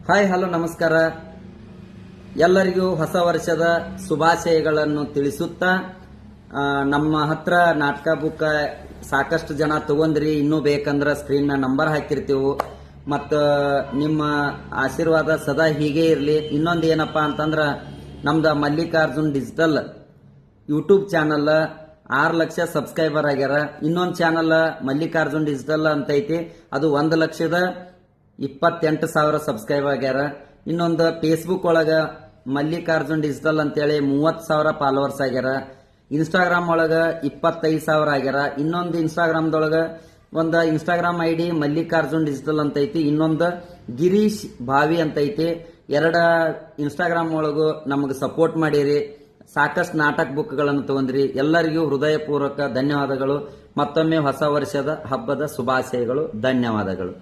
Hi hello ನಮಸ್ಕಾರ. ಎಲ್ಲರಿಗೂ ಹೊಸ ವರ್ಷದ ಶುಭಾಶಯಗಳನ್ನು ತಿಳಿಸುತ್ತಾ ನಮ್ಮ ಹತ್ರ ನಾಟಕ ಬುಕ್ ಸಾಕಷ್ಟು ಜನ ತಗೊಂಡ್ರಿ. ಇನ್ನೂ ಬೇಕಂದ್ರೆ ಸ್ಕ್ರೀನ್ ನಂಬರ್ ಹಾಕಿರ್ತೀವಿ. ಮತ್ತು ನಿಮ್ಮ ಆಶೀರ್ವಾದ ಸದಾ ಹೀಗೆ ಇರಲಿ. ಇನ್ನೊಂದು ಏನಪ್ಪಾ ಅಂತಂದ್ರೆ ನಮ್ದು Mallikarjun digital YouTube channel 6 lakh subscriber ಆಗ್ಯಾರ. ಇನ್ನೊಂದು ಚಾನಲ್ ಮಲ್ಲಿಕಾರ್ಜುನ್ ಡಿಜಿಟಲ್ ಅಂತ ಐತಿ, ಅದು 1,28,000 ಸಬ್ಸ್ಕ್ರೈಬರ್ ಆಗ್ಯಾರ. ಇನ್ನೊಂದು ಫೇಸ್ಬುಕ್ ಒಳಗ ಮಲ್ಲಿಕಾರ್ಜುನ್ ಡಿಜಿಟಲ್ ಅಂತೇಳಿ 30,000 ಫಾಲೋವರ್ಸ್ ಆಗ್ಯಾರ. ಇನ್ಸ್ಟಾಗ್ರಾಮ್ ಒಳಗ 25,000 ಆಗ್ಯಾರ. ಇನ್ನೊಂದು ಇನ್ಸ್ಟಾಗ್ರಾಮ್ದೊಳಗ ಒಂದು ಇನ್ಸ್ಟಾಗ್ರಾಮ್ ಐಡಿ ಮಲ್ಲಿಕಾರ್ಜುನ್ ಡಿಜಿಟಲ್ ಅಂತ ಐತಿ, ಇನ್ನೊಂದು ಗಿರೀಶ್ ಭಾವಿ ಅಂತ ಐತಿ. 2 ಇನ್ಸ್ಟಾಗ್ರಾಮ್ ಒಳಗೂ ನಮಗೆ ಸಪೋರ್ಟ್ ಮಾಡಿರಿ. ಸಾಕಷ್ಟು ನಾಟಕ ಬುಕ್ಗಳನ್ನು ತಗೊಂಡ್ರಿ. ಎಲ್ಲರಿಗೂ ಹೃದಯಪೂರ್ವಕ ಧನ್ಯವಾದಗಳು. ಮತ್ತೊಮ್ಮೆ ಹೊಸ ವರ್ಷದ ಹಬ್ಬದ ಶುಭಾಶಯಗಳು. ಧನ್ಯವಾದಗಳು.